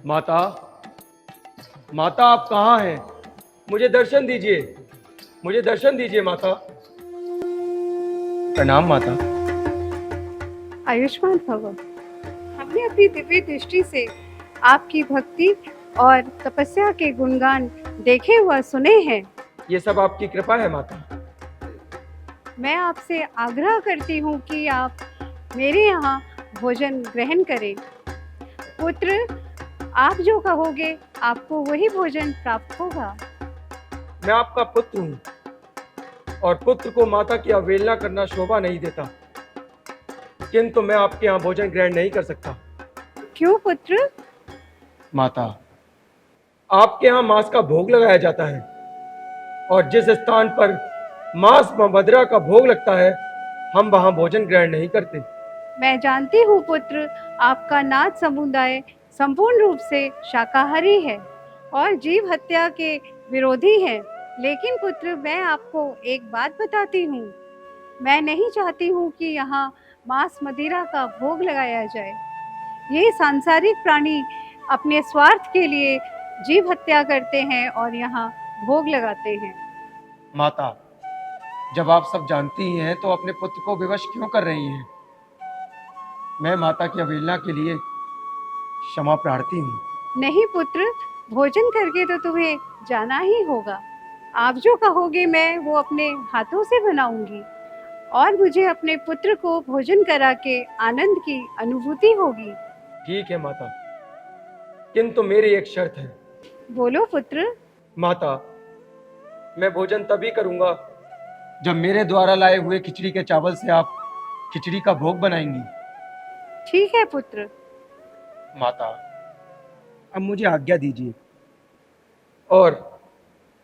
माता, माता आप कहाँ हैं? मुझे दर्शन दीजिए, मुझे दर्शन दीजिए माता। प्रणाम माता। आयुष्मान भव। हमने अपनी दिव्य दृष्टि से आपकी भक्ति और तपस्या के गुणगान देखे व सुने हैं। ये सब आपकी कृपा है माता। मैं आपसे आग्रह करती हूँ कि आप मेरे यहाँ भोजन ग्रहण करें। पुत्र, आप जो कहोगे आपको वही भोजन प्राप्त होगा। मैं आपका पुत्र हूँ और पुत्र को माता की अवहेलना करना शोभा नहीं देता, किंतु मैं आपके यहाँ भोजन ग्रहण नहीं कर सकता। क्यों पुत्र? माता, आपके यहाँ मांस का भोग लगाया जाता है और जिस स्थान पर मांस व मदिरा का भोग लगता है, हम वहां भोजन ग्रहण नहीं करते। मैं जानती हूँ पुत्र, आपका नाथ समुदाय संपूर्ण रूप से शाकाहारी है और जीव हत्या के विरोधी है। लेकिन पुत्र, मैं आपको एक बात बताती हूँ। मैं नहीं चाहती हूँ कि यहाँ मांस मदिरा का भोग लगाया जाए। ये सांसारिक प्राणी अपने स्वार्थ के लिए जीव हत्या करते हैं और यहाँ भोग लगाते हैं। माता, जब आप सब जानती ही हैं तो अपने पुत्र को विवश क्यों कर रही हैं? मैं माता की अवहेलना के लिए क्षमा प्रार्थी हूँ। नहीं पुत्र, भोजन करके तो तुम्हें जाना ही होगा। आप जो कहोगे मैं वो अपने हाथों से बनाऊंगी और मुझे अपने पुत्र को भोजन करा के आनंद की अनुभूति होगी। ठीक है माता, किंतु मेरी एक शर्त है। बोलो पुत्र। माता, मैं भोजन तभी करूंगा जब मेरे द्वारा लाए हुए खिचड़ी के चावल से आप खिचड़ी का भोग बनाएंगी। ठीक है पुत्र। माता, अब मुझे आज्ञा दीजिए और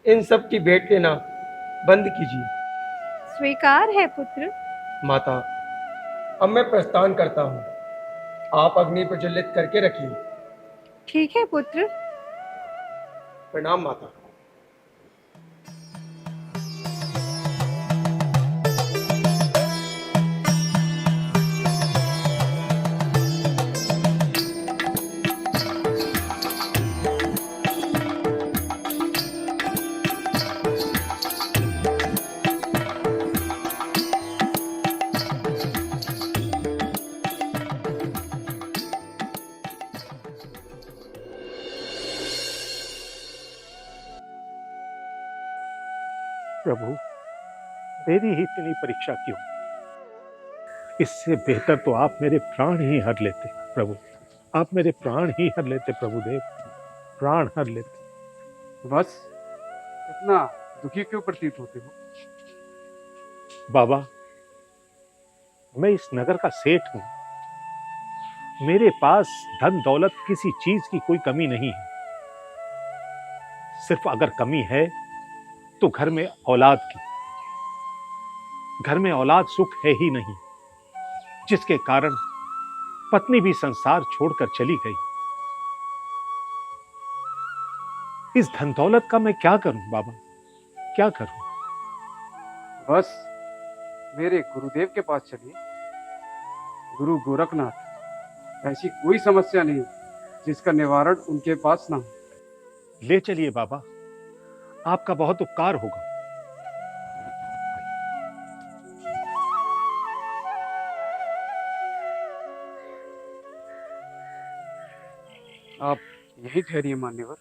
इन सब की भेंट लेना बंद कीजिए। स्वीकार है पुत्र। माता, अब मैं प्रस्थान करता हूँ। आप अग्नि प्रज्वलित करके रखिए। ठीक है पुत्र। प्रणाम माता। प्रभु, मेरी ही इतनी परीक्षा क्यों? इससे बेहतर तो आप मेरे प्राण ही हर लेते प्रभु। आप मेरे प्राण ही हर लेते प्रभुदेव, प्राण हर लेते। बस इतना दुखी क्यों प्रतीत होते हो? बाबा, मैं इस नगर का सेठ हूं। मेरे पास धन दौलत किसी चीज की कोई कमी नहीं है। सिर्फ अगर कमी है तो घर में औलाद की। घर में औलाद सुख है ही नहीं, जिसके कारण पत्नी भी संसार छोड़कर चली गई। इस धन दौलत का मैं क्या करूं बाबा, क्या करूं? बस मेरे गुरुदेव के पास चलिए। गुरु गोरखनाथ, ऐसी कोई समस्या नहीं जिसका निवारण उनके पास ना हो। ले चलिए बाबा, आपका बहुत उपकार होगा। आप यही ठहरिए मान्यवर,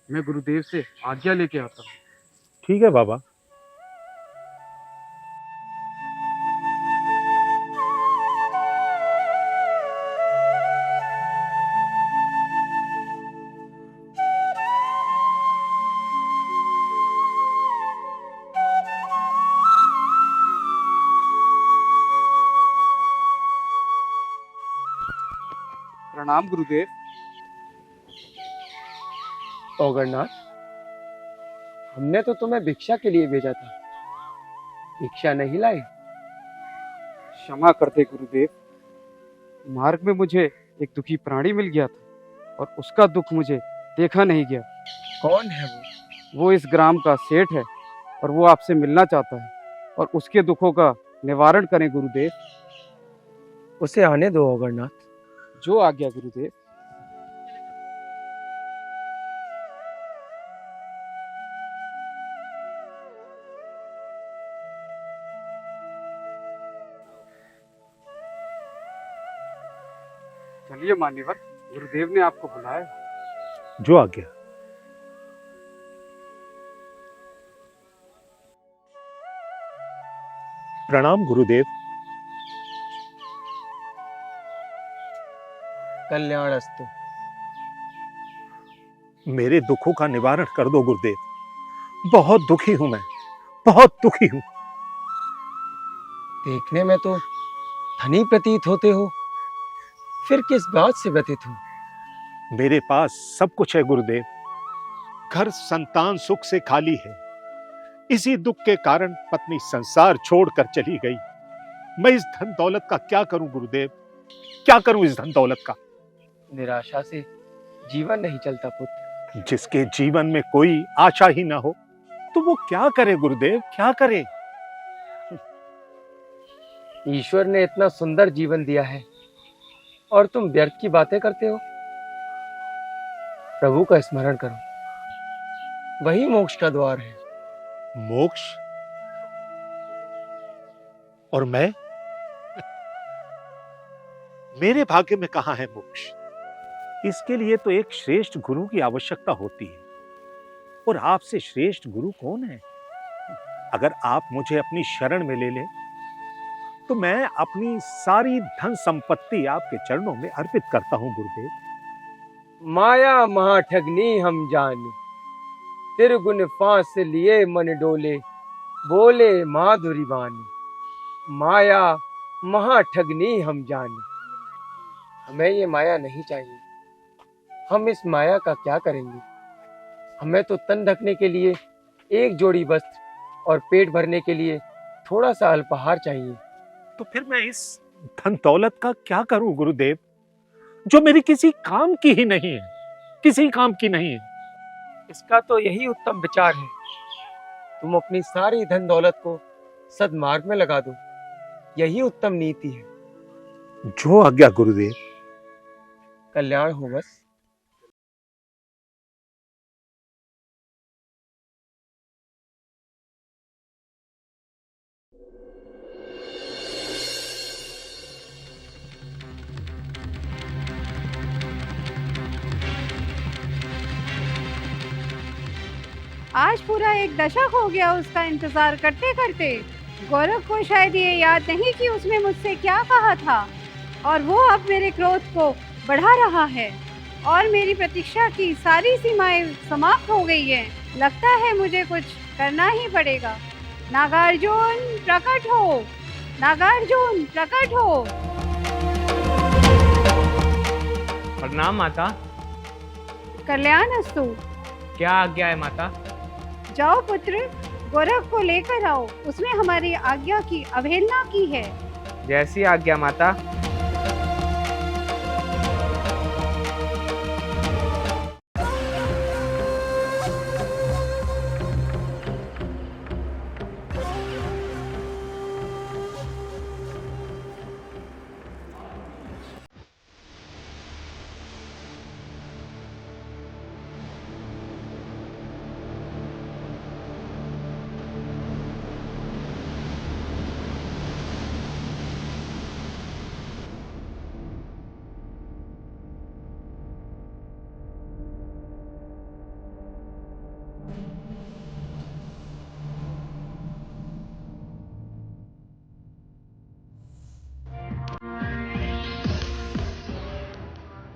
मैं गुरुदेव से आज्ञा लेके आता हूँ। ठीक है बाबा। प्रणाम गुरुदेव। औगरनाथ, हमने तो तुम्हें भिक्षा के लिए भेजा था, भिक्षा नहीं लाए। क्षमा करते गुरुदेव, मार्ग में मुझे एक दुखी प्राणी मिल गया था और उसका दुख मुझे देखा नहीं गया। कौन है वो? वो इस ग्राम का सेठ है और वो आपसे मिलना चाहता है और उसके दुखों का निवारण करें गुरुदेव। उसे आने दो औगरनाथ। जो आज्ञा गुरुदेव। चलिए मान्यवर, गुरुदेव ने आपको बुलाया। जो आज्ञा। प्रणाम गुरुदेव। कल्याणस्तु। मेरे दुखों का निवारण कर दो गुरुदेव। बहुत दुखी हूं मैं, बहुत दुखी हूं। देखने में तो धनी प्रतीत होते हो, फिर किस बात से व्यथित हो? मेरे पास सब कुछ है गुरुदेव। घर संतान सुख से खाली है। इसी दुख के कारण पत्नी संसार छोड़कर चली गई। मैं इस धन दौलत का क्या करूं गुरुदेव? क्या करूं इस धन दौलत का? निराशा से जीवन नहीं चलता पुत्र। जिसके जीवन में कोई आशा ही ना हो तो वो क्या करे गुरुदेव, क्या करे? ईश्वर ने इतना सुंदर जीवन दिया है और तुम व्यर्थ की बातें करते हो। प्रभु का स्मरण करो, वही मोक्ष का द्वार है। मोक्ष? और मैं? मेरे भाग्य में कहां है मोक्ष? इसके लिए तो एक श्रेष्ठ गुरु की आवश्यकता होती है। और आपसे श्रेष्ठ गुरु कौन है? अगर आप मुझे अपनी शरण में ले लें तो मैं अपनी सारी धन संपत्ति आपके चरणों में अर्पित करता हूं गुरुदेव। माया महाठगनी हम जाने, तिरगुन फांस लिए मन डोले, बोले माधुरी वाणी। माया महाठगनी हम जाने। हमें ये माया नहीं चाहिए। हम इस माया का क्या करेंगे? हमें तो तन ढकने के लिए एक जोड़ी वस्त्र और पेट भरने के लिए थोड़ा सा अल्पाहार चाहिए। तो फिर मैं इस धन दौलत का क्या करूं गुरुदेव, जो मेरी किसी काम की ही नहीं है, किसी काम की नहीं है? इसका तो यही उत्तम विचार है, तुम अपनी सारी धन दौलत को सद्मार्ग में लगा दो। यही उत्तम नीति है। जो आज्ञा गुरुदेव। कल्याण हो बस। आज पूरा एक दशक हो गया उसका इंतजार करते करते। गौरव को शायद ये याद नहीं कि उसने मुझसे क्या कहा था, और वो अब मेरे क्रोध को बढ़ा रहा है और मेरी प्रतीक्षा की सारी सीमाएं समाप्त हो गई हैं। लगता है मुझे कुछ करना ही पड़ेगा। नागार्जुन प्रकट हो, नागार्जुन प्रकट हो। प्रणाम माता। कल्याणस्तु। क्या आज्ञा है माता? जाओ पुत्र, गौरव को लेकर आओ। उसने हमारी आज्ञा की अवहेलना की है। जैसी आज्ञा माता।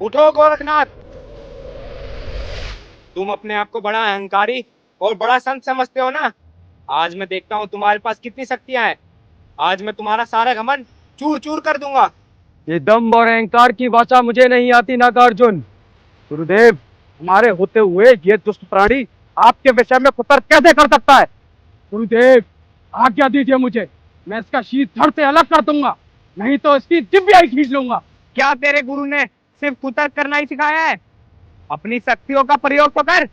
उठो गोरखनाथ। तुम अपने आप को बड़ा अहंकारी और बड़ा संत समझते हो ना। आज मैं देखता हूँ तुम्हारे पास कितनी शक्तियां हैं। आज मैं तुम्हारा सारा घमंड चूर चूर कर दूंगा। ये दम्भ और अहंकार की वाचा मुझे नहीं आती नागार्जुन। गुरुदेव, हमारे होते हुए ये दुष्ट प्राणी आपके विषय में कुतर्क कैसे कर सकता है? गुरुदेव, आज्ञा दीजिए मुझे। मैं इसका शीत धड़ से अलग कर दूंगा, नहीं तो इसकी दिव्या ही खींच लूंगा। क्या तेरे गुरु ने सिर्फ कुतर्क करना ही सिखाया है? अपनी शक्तियों का प्रयोग तो कर।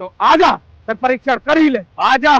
तो आजा, मैं परीक्षण कर ही ले। आजा।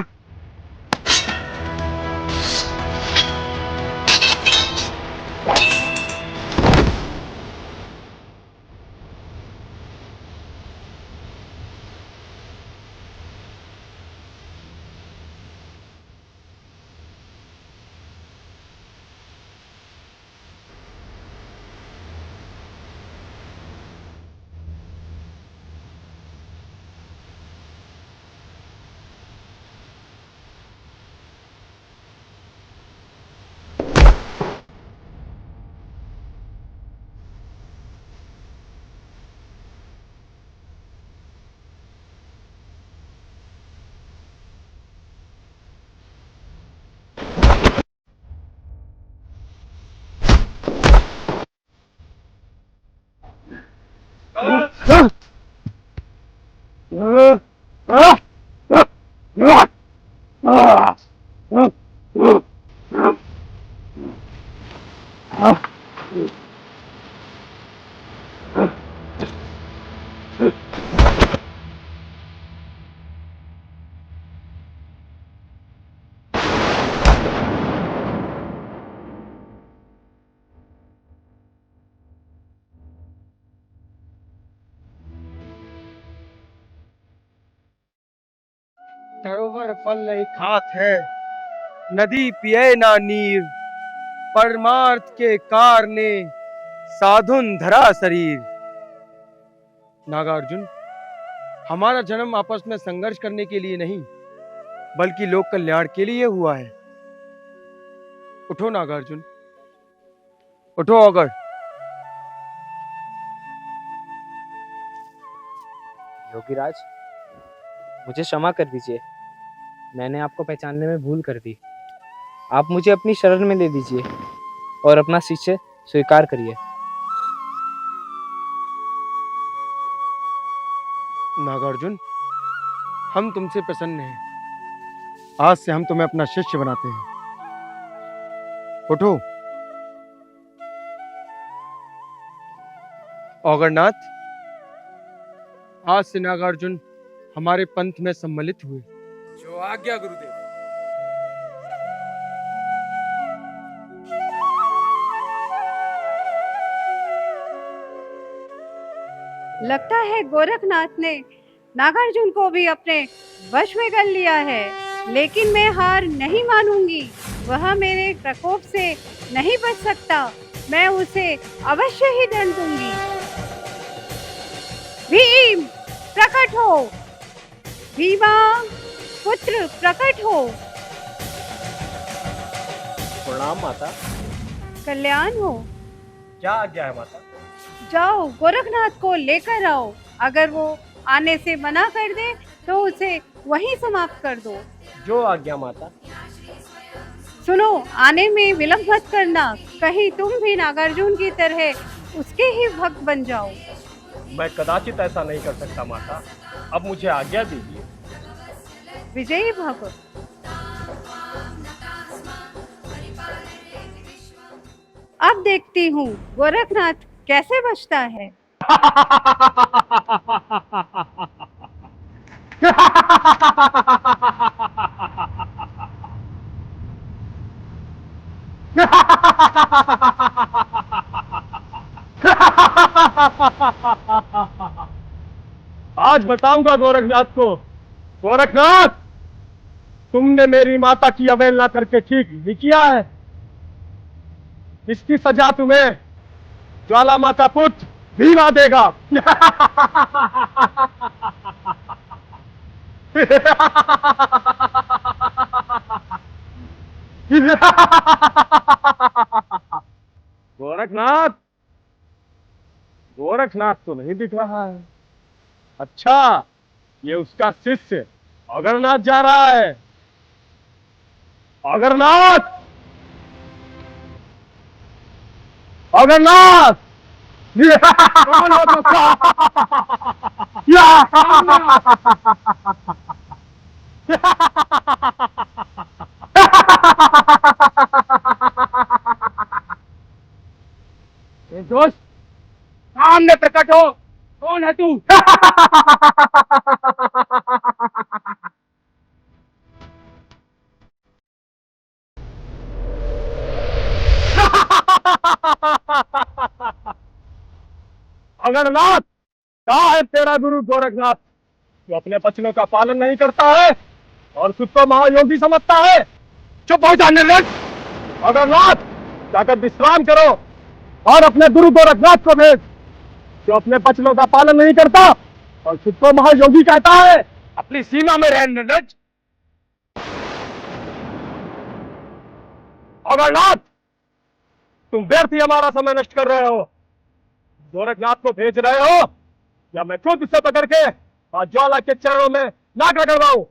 सरोवर फल नहीं खात है, नदी पिए ना नीर, परमार्थ के कारने साधुन धरा शरीर। नागार्जुन, हमारा जन्म आपस में संघर्ष करने के लिए नहीं, बल्कि लोक कल्याण के लिए हुआ है। उठो नागार्जुन, उठो अगर। योगीराज, मुझे क्षमा कर दीजिए, मैंने आपको पहचानने में भूल कर दी। आप मुझे अपनी शरण में ले लीजिए और अपना शिष्य स्वीकार करिए। नागार्जुन, हम तुमसे प्रसन्न हैं। आज से हम तुम्हें अपना शिष्य बनाते हैं। उठो। औगरनाथ, आज से नागार्जुन हमारे पंथ में सम्मिलित हुए। जो आज्ञा गुरुदेव। लगता है गोरखनाथ ने नागार्जुन को भी अपने वश में कर लिया है, लेकिन मैं हार नहीं मानूंगी। वह मेरे प्रकोप से नहीं बच सकता, मैं उसे अवश्य ही दंड दूंगी। भीम प्रकट हो, भीमा पुत्र प्रकट हो। प्रणाम माता। कल्याण हो। क्या आज्ञा है माता? जाओ गोरखनाथ को लेकर आओ। अगर वो आने से मना कर दे तो उसे वहीं समाप्त कर दो। जो आज्ञा माता। सुनो, आने में विलंब मत करना, कहीं तुम भी नागार्जुन की तरह उसके ही भक्त बन जाओ। मैं कदाचित ऐसा नहीं कर सकता माता, अब मुझे आज्ञा दीजिए। विजयी भव। अब देखती हूँ गोरखनाथ कैसे बचता है। आज बताऊंगा गोरखनाथ को। गोरखनाथ, तुमने मेरी माता की अवहेलना करके ठीक नहीं किया है। इसकी सजा तुम्हें ज्वाला माता पुत्र भीमा देगा। गोरखनाथ, गोरखनाथ तो नहीं दिख रहा है। अच्छा, ये उसका शिष्य अगरनाथ जा रहा है। अगरनाथ, अगरनाथ। दोस्त, सामने प्रकट हो। कौन है तू? अगरनाथ, कहाँ है तेरा गुरु गोरखनाथ? जो अपने वचनों का पालन नहीं करता है और खुद को महायोगी समझता है। चुप हो जा निर्लज। अगरनाथ, जाकर विश्राम करो और अपने गुरु गोरखनाथ को भेज, जो अपने वचनों का पालन नहीं करता और खुद को महायोगी कहता है। अपनी सीमा में रह निर्लज। अगरनाथ, तुम व्यर्थ ही हमारा समय नष्ट कर रहे हो। गोरखनाथ को भेज रहे हो या मैं खुद उसे पकड़ के आज ज्वाला के चरणों में नाक रगड़वाऊं?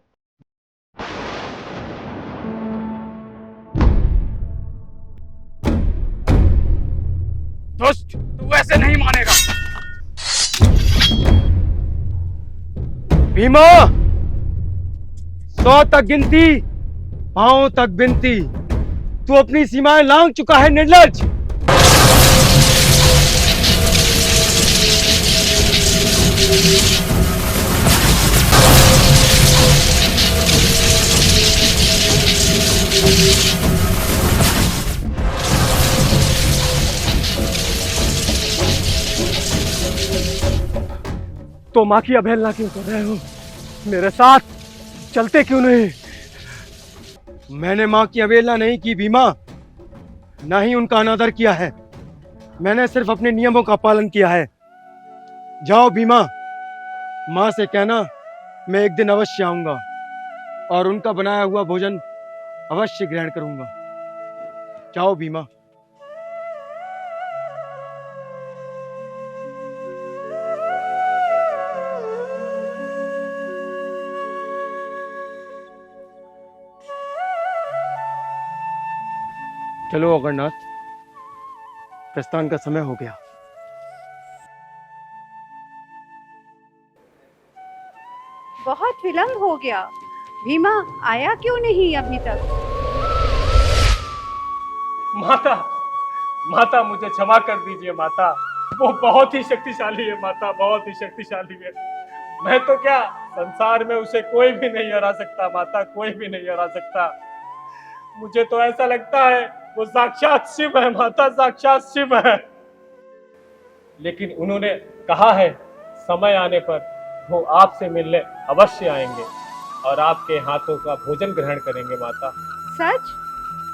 दोस्त, तू ऐसे नहीं मानेगा। भीमा, 100 तक गिनती पांव तक बिनती, तू अपनी सीमाएं लांघ चुका है निर्लज। तो मां की अवहेलना क्यों कर रहे हो? मेरे साथ चलते क्यों नहीं? मैंने मां की अवहेलना नहीं की भीमा, ना ही उनका अनादर किया है। मैंने सिर्फ अपने नियमों का पालन किया है। जाओ भीमा, मां से कहना मैं एक दिन अवश्य आऊंगा और उनका बनाया हुआ भोजन अवश्य ग्रहण करूंगा। जाओ भीमा। चलो अगरनाथ, प्रस्थान का समय हो गया। बहुत विलंब हो गया। भीमा आया क्यों नहीं अभी तक? माता, माता मुझे क्षमा कर दीजिए माता। वो बहुत ही शक्तिशाली है माता, बहुत ही शक्तिशाली है। मैं तो क्या, संसार में उसे कोई भी नहीं हरा सकता माता, कोई भी नहीं हरा सकता। मुझे तो ऐसा लगता है वो साक्षात शिव है माता, साक्षात शिव है। लेकिन उन्होंने कहा है समय आने पर वो आपसे मिलने अवश्य आएंगे और आपके हाथों का भोजन ग्रहण करेंगे माता। सच?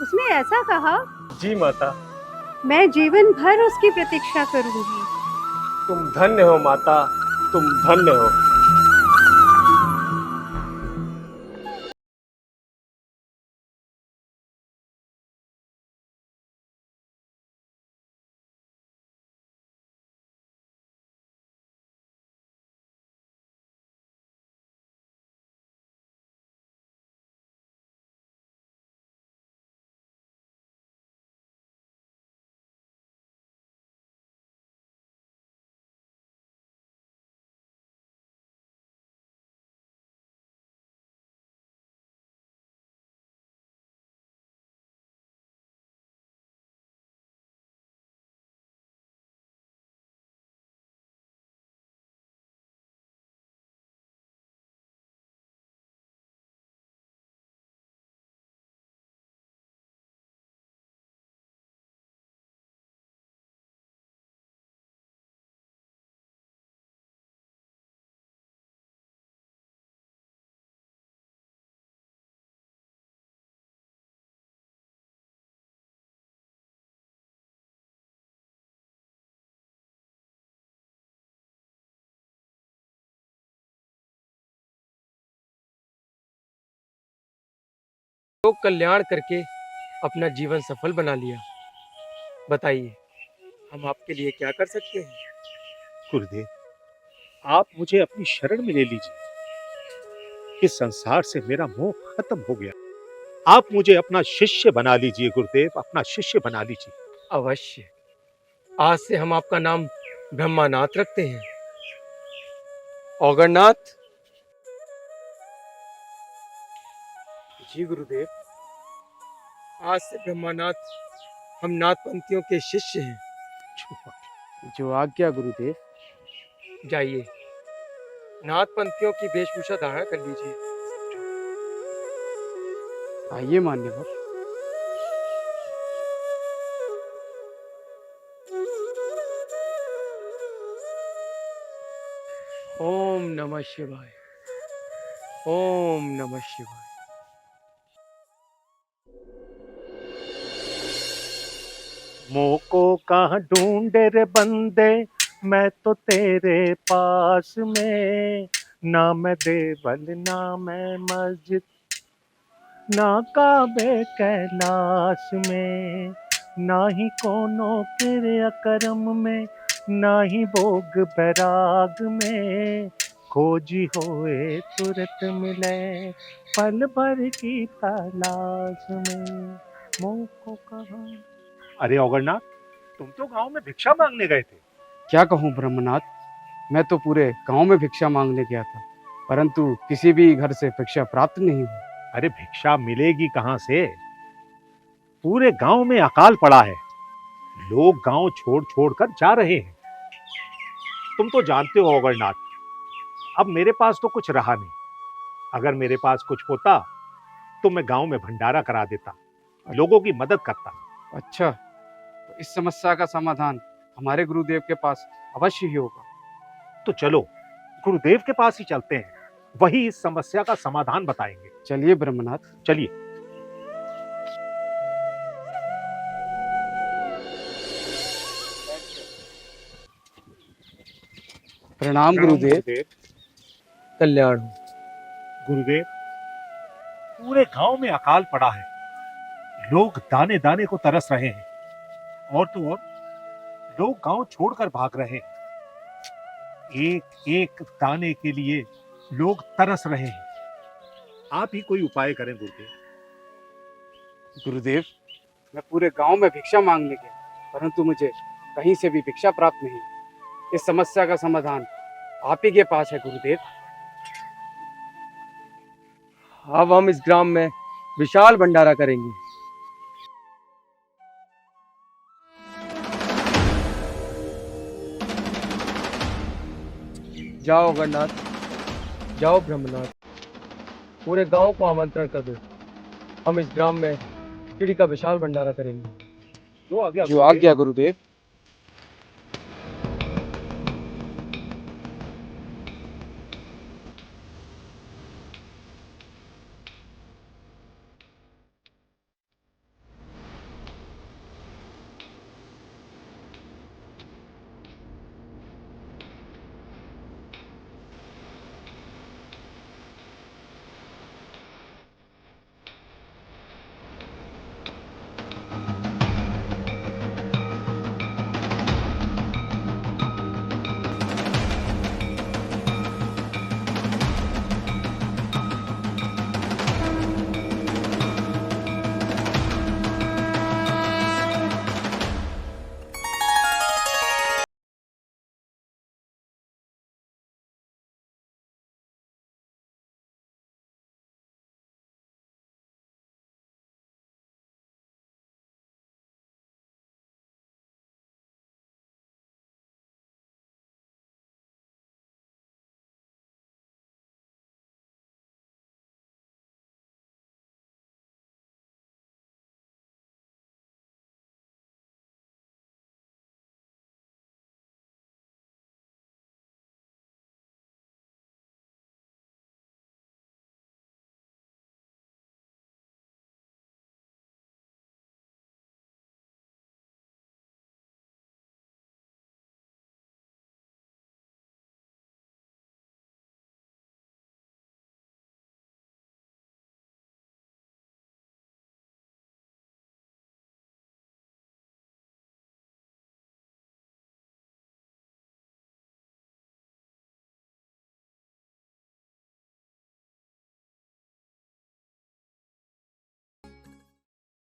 उसने ऐसा कहा? जी माता। मैं जीवन भर उसकी प्रतीक्षा करूंगी। तुम धन्य हो माता, तुम धन्य हो। लोक कल्याण करके अपना जीवन सफल बना लिया। बताइए, हम आपके लिए क्या कर सकते हैं? गुरुदेव, आप मुझे अपनी शरण में ले लीजिए। इस संसार से मेरा मोह खत्म हो गया। आप मुझे अपना शिष्य बना लीजिए गुरुदेव, अपना शिष्य बना लीजिए। अवश्य। आज से हम आपका नाम ब्रह्मानाथ रखते हैं। औगरनाथ। जी गुरुदेव, आज से ब्रह्मानाथ हम नाथपंथियों के शिष्य हैं। जो आज्ञा गुरुदेव। जाइए, नाथपंथियों की वेशभूषा धारण कर लीजिए। आइए मान्यवर। ओम नमः शिवाय, ओम नमः शिवाय। मोको कहाँ ढूंढे रे बंदे, मैं तो तेरे पास में। ना मैं देवल, ना मैं मस्जिद, ना काबे कैलाश में। ना ही कोनो क्रिया कर्म में, ना ही भोग बैराग में। खोजी होए तुरंत मिले, पल भर की तलाश में। मोको कहाँ। अरे औगरनाथ, तुम तो गांव में भिक्षा मांगने गए थे। क्या कहूँ ब्रह्मनाथ, मैं तो पूरे गांव में भिक्षा मांगने गया था, परंतु किसी भी घर से भिक्षा प्राप्त नहीं हुई। अरे भिक्षा मिलेगी कहां से? पूरे गांव में अकाल पड़ा है, लोग गांव छोड़ छोड़ कर जा रहे हैं। तुम तो जानते हो अगरनाथ, अब मेरे पास तो कुछ रहा नहीं। अगर मेरे पास कुछ होता तो मैं गांव में भंडारा करा देता, लोगों की मदद करता। अच्छा, तो इस समस्या का समाधान हमारे गुरुदेव के पास अवश्य ही होगा। तो चलो गुरुदेव के पास ही चलते हैं, वही इस समस्या का समाधान बताएंगे। चलिए ब्रह्मनाथ। चलिए। प्रणाम गुरुदेव। कल्याण। गुरुदेव, पूरे गांव में अकाल पड़ा है, लोग दाने दाने को तरस रहे हैं, और तो और लोग गांव छोड़कर भाग रहे हैं। एक एक दाने के लिए लोग तरस रहे हैं। आप ही कोई उपाय करें गुरुदेव। गुरुदेव, मैं पूरे गांव में भिक्षा मांगने गया, परंतु मुझे कहीं से भी भिक्षा प्राप्त नहीं। इस समस्या का समाधान आप ही के पास है गुरुदेव। अब हम इस ग्राम में विशाल भंडारा करेंगे। जाओ अगरनाथ, जाओ ब्रह्मनाथ, पूरे गांव को आमंत्रण कर दो। हम इस ग्राम में खिचड़ी का विशाल भंडारा करेंगे। जो आज्ञा गुरुदेव।